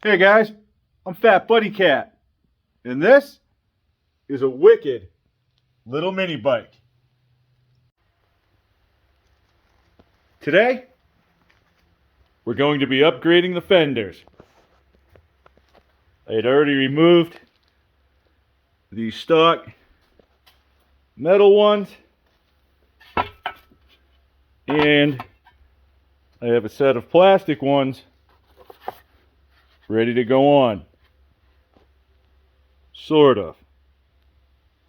Hey guys, I'm FatBuddyCat, and this is a wicked little mini bike. Today, we're going to be upgrading the fenders. I had already removed the stock metal ones, and I have a set of plastic ones ready to go on. Sort of.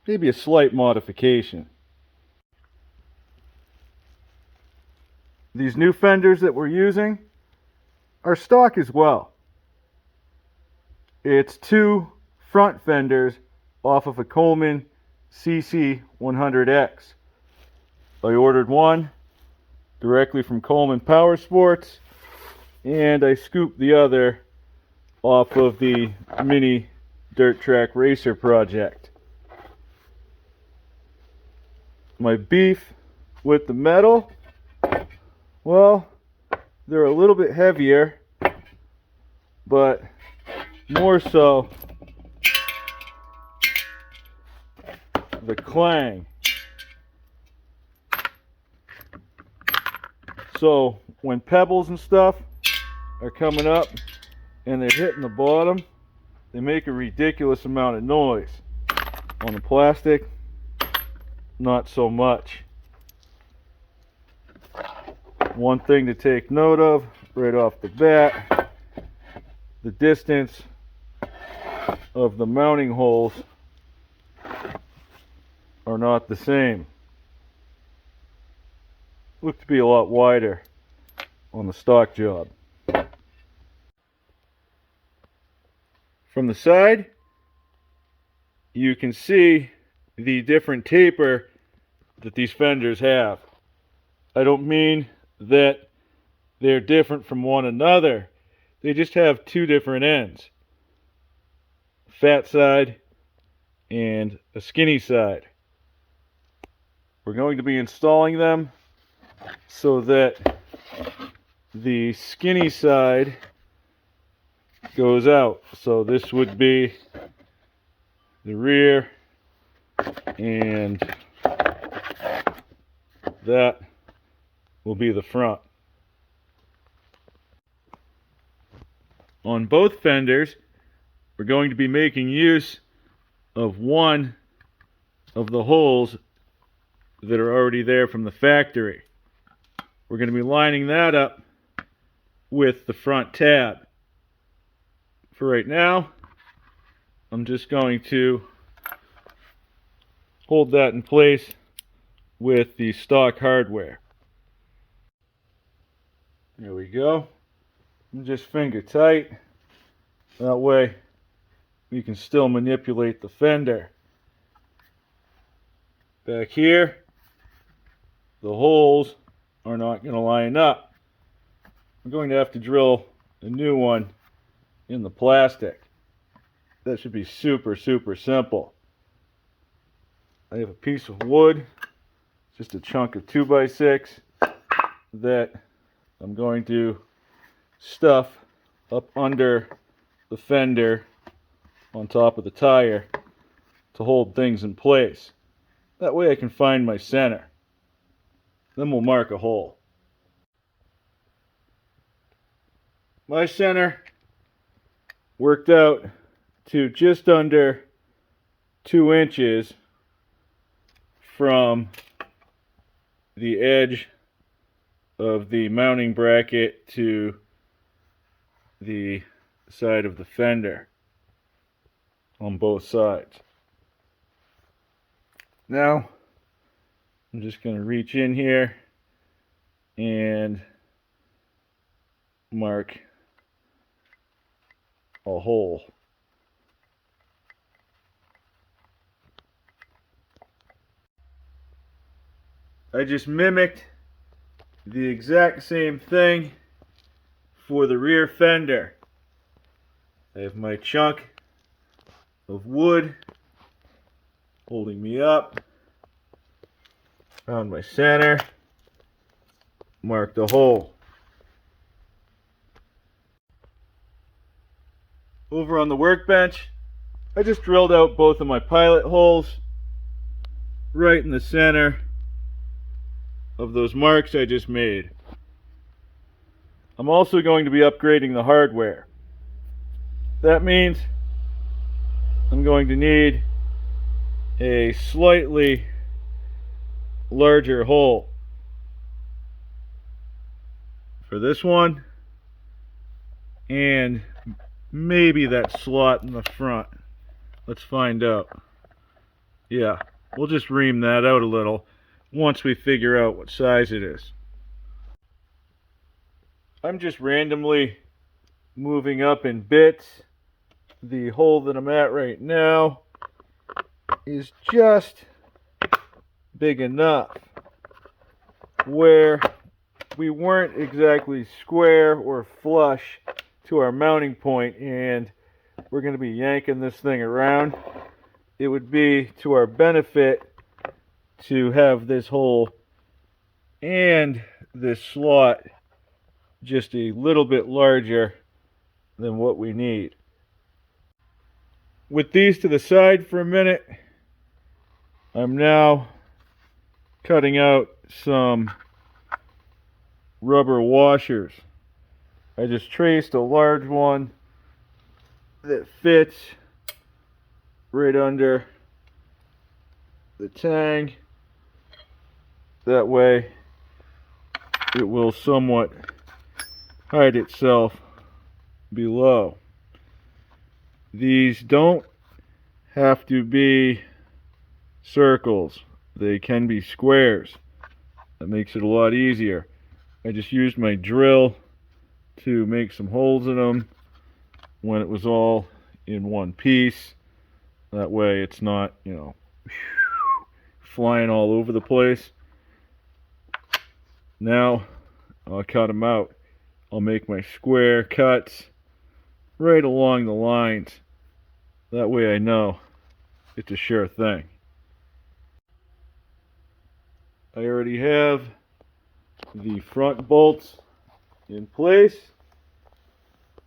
Maybe a slight modification. These new fenders that we're using are stock as well. It's two front fenders off of a Coleman CC100X. I ordered one directly from Coleman Powersports, and I scooped the other off of the mini dirt track racer project. My beef with the metal, well, they're a little bit heavier, but more so the CLANG. So when pebbles and stuff are coming up and they're hitting the bottom, they make a ridiculous amount of noise. On the plastic, not so much. One thing to take note of right off the bat, the distance of the mounting holes are not the same. Look to be a lot wider on the stock job. From the side, you can see the different taper that these fenders have. I don't mean that they're different from one another. They just have two different ends. Fat side and a skinny side. We're going to be installing them so that the skinny side goes out. So this would be the rear, and that will be the front. On both fenders, we're going to be making use of one of the holes that are already there from the factory. We're going to be lining that up with the front tab. For right now, I'm just going to hold that in place with the stock hardware. There we go. And just finger tight. That way we can still manipulate the fender. Back here, the holes are not going to line up. I'm going to have to drill a new one in the plastic. That should be super simple. I have a piece of wood, just a chunk of 2x6 that I'm going to stuff up under the fender on top of the tire to hold things in place. That way I can find my center. Then we'll mark a hole. My center worked out to just under 2 inches from the edge of the mounting bracket to the side of the fender on both sides. Now I'm just going to reach in here and mark a hole. I just mimicked the exact same thing for the rear fender. I have my chunk of wood holding me up. Found my center, marked a hole. over on the workbench, I just drilled out both of my pilot holes right in the center of those marks I just made. I'm also going to be upgrading the hardware. That means I'm going to need a slightly larger hole for this one, and maybe that slot in the front. Let's find out. Yeah, we'll just ream that out a little once we figure out what size it is. I'm just randomly moving up in bits. The hole that I'm at right now is just big enough where we weren't exactly square or flush to our mounting point, and we're going to be yanking this thing around. It would be to our benefit to have this hole and this slot just a little bit larger than what we need. With these to the side for a minute, I'm now cutting out some rubber washers. I just traced a large one that fits right under the tang. That way it will somewhat hide itself below. These don't have to be circles. They can be squares. That makes it a lot easier. I just used my drill to make some holes in them when it was all in one piece. That way it's not, you know, flying all over the place. Now I'll cut them out. I'll make my square cuts right along the lines. That way I know it's a sure thing. I already have the front bolts in place.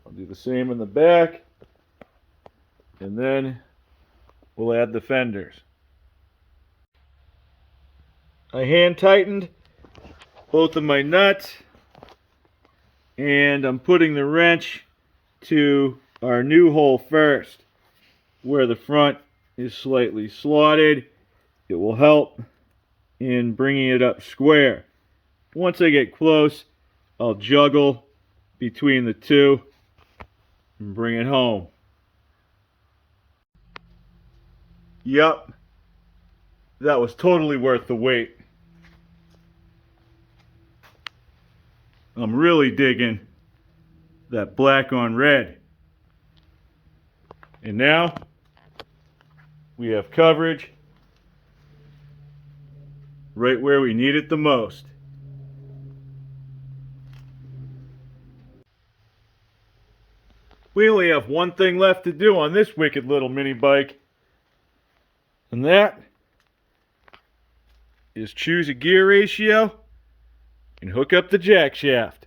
I'll do the same in the back, and then we'll add the fenders. I hand tightened both of my nuts, and I'm putting the wrench to our new hole first, where the front is slightly slotted. It will help in bringing it up square. Once I get close, I'll juggle between the two and bring it home. Yup, that was totally worth the wait. I'm really digging that black on red. And now we have coverage right where we need it the most. We only have one thing left to do on this wicked little mini bike, and that is choose a gear ratio and hook up the jack shaft.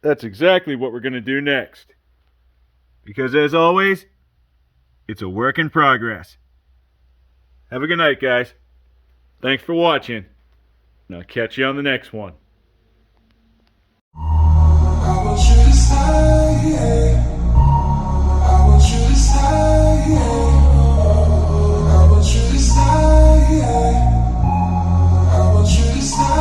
That's exactly what we're going to do next. Because as always, it's a work in progress. Have a good night, guys. Thanks for watching, and I'll catch you on the next one. I want you to stay. I want you to stay. I want you to stay. I want you to stay.